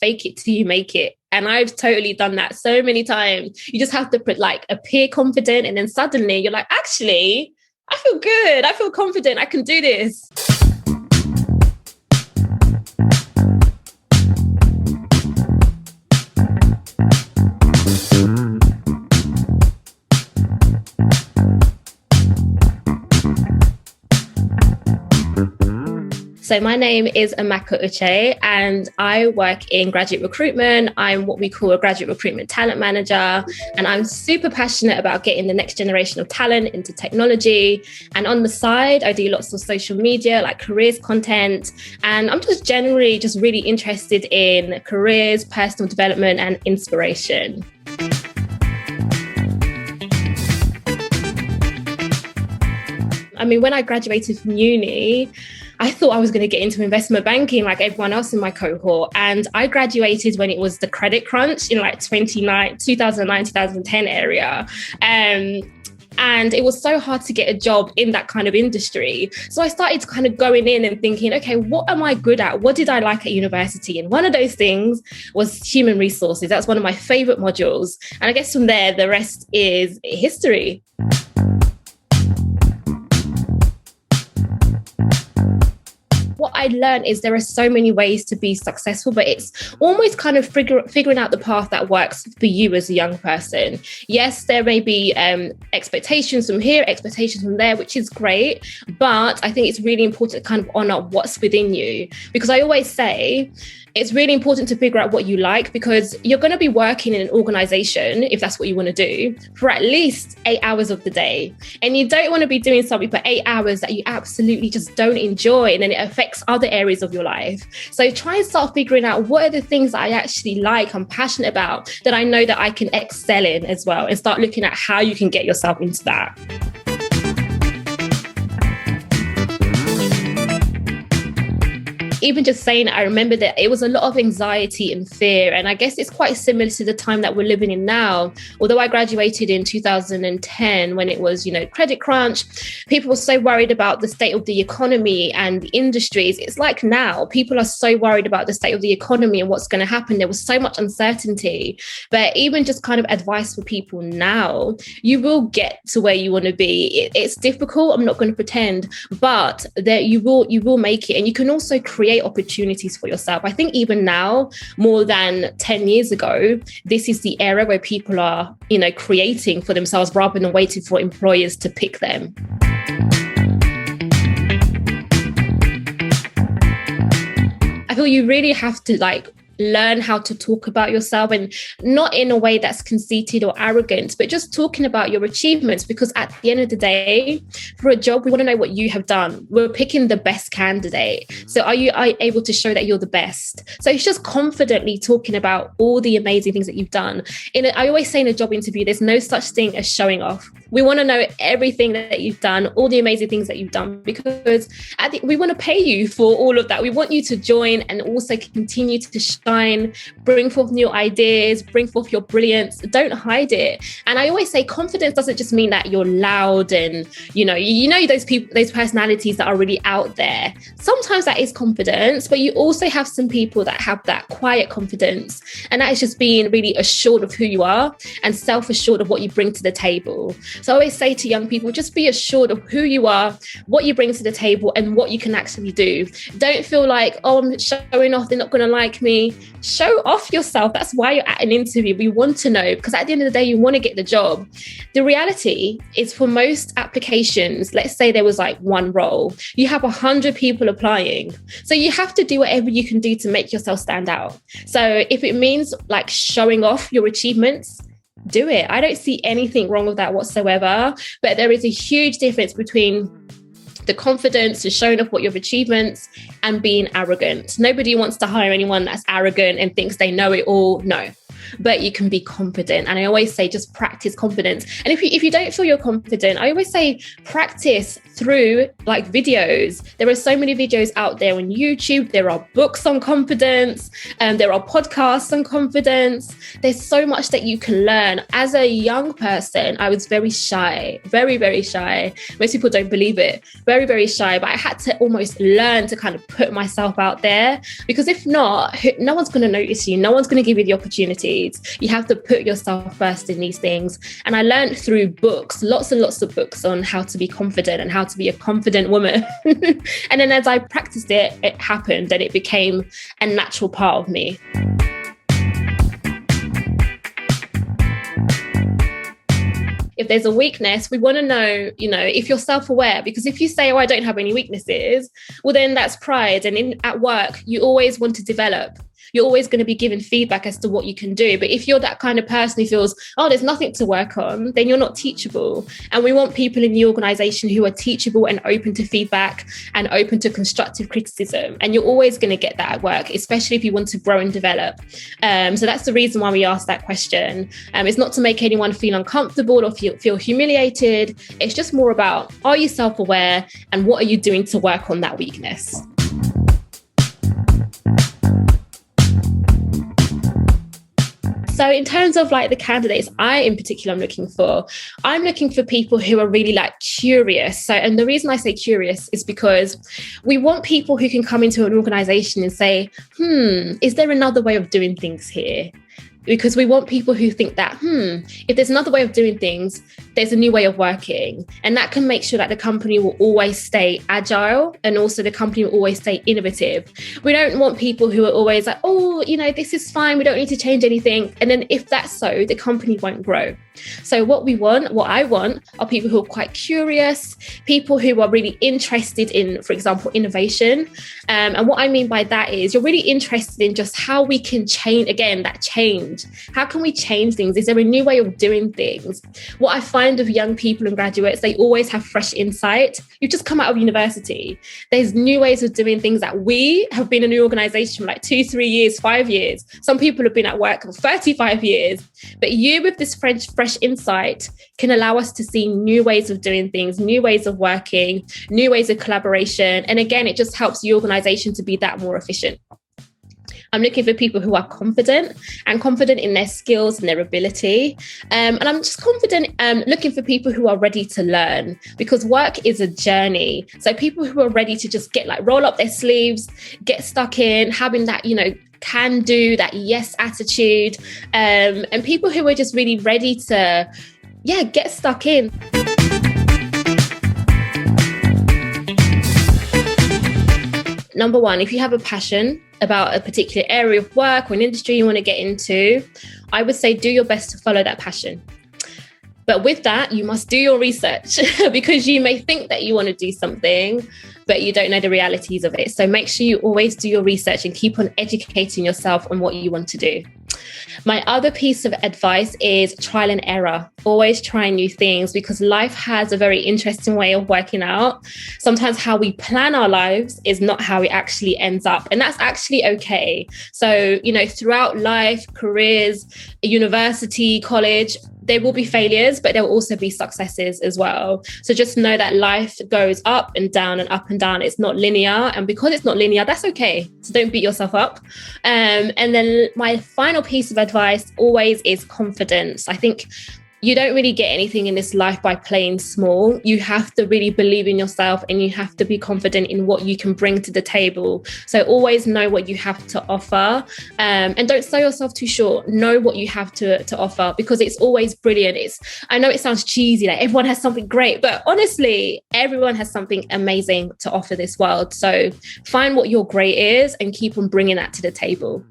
fake it till you make it. And I've totally done that so many times. You just have to put like appear confident, and then suddenly you're like, actually, I feel good. I feel confident. I can do this. So my name is Amaka Uche and I work in graduate recruitment. I'm what we call a graduate recruitment talent manager. And I'm super passionate about getting the next generation of talent into technology. And on the side, I do lots of social media, like careers content. And I'm just generally just really interested in careers, personal development, and inspiration. I mean, when I graduated from uni, I thought I was going to get into investment banking like everyone else in my cohort. And I graduated when it was the credit crunch in like 2009, 2010 area. And it was so hard to get a job in that kind of industry. So I started kind of going in and thinking, okay, what am I good at? What did I like at university? And one of those things was human resources. That's one of my favorite modules. And I guess from there, the rest is history. What I learned is there are so many ways to be successful, but it's almost kind of figuring out the path that works for you as a young person. Yes, there may be expectations from here, expectations from there, which is great. But I think it's really important to kind of honor what's within you. Because I always say, it's really important to figure out what you like, because you're going to be working in an organization, if that's what you want to do, for at least 8 hours of the day. And you don't want to be doing something for 8 hours that you absolutely just don't enjoy, and then it affects other areas of your life. So try and start figuring out what are the things that I actually like, I'm passionate about, that I know that I can excel in as well, and start looking at how you can get yourself into that. Even just saying it, I remember that it was a lot of anxiety and fear. And I guess it's quite similar to the time that we're living in now. Although I graduated in 2010 when it was, credit crunch, people were so worried about the state of the economy and the industries. It's like now, people are so worried about the state of the economy and what's going to happen. There was so much uncertainty. But even just kind of advice for people now, you will get to where you want to be. It's difficult, I'm not going to pretend, but that you will make it. And you can also create opportunities for yourself. I think even now, more than 10 years ago, this is the era where people are, creating for themselves rather than waiting for employers to pick them. I feel you really have to learn how to talk about yourself, and not in a way that's conceited or arrogant, but just talking about your achievements, because at the end of the day, for a job, we want to know what you have done. We're picking the best candidate. So are you able to show that you're the best? So it's just confidently talking about all the amazing things that you've done. I always say in a job interview, there's no such thing as showing off. We want to know everything that you've done, all the amazing things that you've done, because we want to pay you for all of that. We want you to join and also continue to shine, bring forth new ideas, bring forth your brilliance. Don't hide it. And I always say confidence doesn't just mean that you're loud and, those people, those personalities that are really out there. Sometimes that is confidence, but you also have some people that have that quiet confidence. And that is just being really assured of who you are and self-assured of what you bring to the table. So I always say to young people, just be assured of who you are, what you bring to the table, and what you can actually do. Don't feel like, I'm showing off, they're not going to like me. Show off yourself. That's why you're at an interview. We want to know, because at the end of the day, you want to get the job. The reality is, for most applications, let's say there was one role, you have 100 people applying. So you have to do whatever you can do to make yourself stand out. So if it means showing off your achievements, do it. I don't see anything wrong with that whatsoever. But there is a huge difference between the confidence and showing off what your achievements and being arrogant. Nobody wants to hire anyone that's arrogant and thinks they know it all. No. but you can be confident. And I always say, just practice confidence. And if you don't feel you're confident, I always say practice through like videos. There are so many videos out there on YouTube. There are books on confidence. There are podcasts on confidence. There's so much that you can learn. As a young person, I was very shy, very, very shy. Most people don't believe it. Very, very shy. But I had to almost learn to kind of put myself out there, because if not, no one's going to notice you. No one's going to give you the opportunities. You have to put yourself first in these things. And I learned through books, lots and lots of books on how to be confident and how to be a confident woman. And then as I practiced it, it happened and it became a natural part of me. If there's a weakness, we want to know, if you're self-aware, because if you say, oh, I don't have any weaknesses, well, then that's pride. And at work, you always want to develop. You're always going to be given feedback as to what you can do. But if you're that kind of person who feels, oh, there's nothing to work on, then you're not teachable. And we want people in the organization who are teachable and open to feedback and open to constructive criticism. And you're always going to get that at work, especially if you want to grow and develop. So that's the reason why we ask that question. It's not to make anyone feel uncomfortable or feel humiliated. It's just more about, are you self-aware and what are you doing to work on that weakness? So in terms of like the candidates I'm looking for people who are really like curious. So, and the reason I say curious is because we want people who can come into an organization and say, is there another way of doing things here? Because we want people who think that, if there's another way of doing things, there's a new way of working. And that can make sure that the company will always stay agile, and also the company will always stay innovative. We don't want people who are always like, oh, this is fine, we don't need to change anything. And then if that's so, the company won't grow. So what I want are people who are quite curious, people who are really interested in, for example, innovation. And what I mean by that is you're really interested in just how we can change, again, that change. How can we change things? Is there a new way of doing things? What I find with young people and graduates, they always have fresh insight. You've just come out of university. There's new ways of doing things that we have been in an organization for like 2, 3 years, 5 years. Some people have been at work for 35 years. But you with this fresh insight can allow us to see new ways of doing things, new ways of working, new ways of collaboration. And again, it just helps the organization to be that more efficient. I'm looking for people who are confident in their skills and their ability. And I'm just confident, looking for people who are ready to learn, because work is a journey. So people who are ready to just roll up their sleeves, get stuck in, having that, can do, that yes attitude, and people who are just really ready to, get stuck in. Number one, if you have a passion about a particular area of work or an industry you want to get into, I would say do your best to follow that passion. But with that, you must do your research because you may think that you want to do something, but you don't know the realities of it. So make sure you always do your research and keep on educating yourself on what you want to do. My other piece of advice is trial and error. Always try new things, because life has a very interesting way of working out. Sometimes how we plan our lives is not how it actually ends up. And that's actually okay. So, throughout life, careers, university, college, there will be failures, but there will also be successes as well. So just know that life goes up and down and up and down. It's not linear. And because it's not linear, that's okay. So don't beat yourself up. And then my final piece of advice always is confidence. I think you don't really get anything in this life by playing small. You have to really believe in yourself, and you have to be confident in what you can bring to the table. So always know what you have to offer, and don't sell yourself too short. Know what you have to offer, because it's always brilliant. I know it sounds cheesy, like everyone has something great, but honestly, everyone has something amazing to offer this world. So find what your great is and keep on bringing that to the table.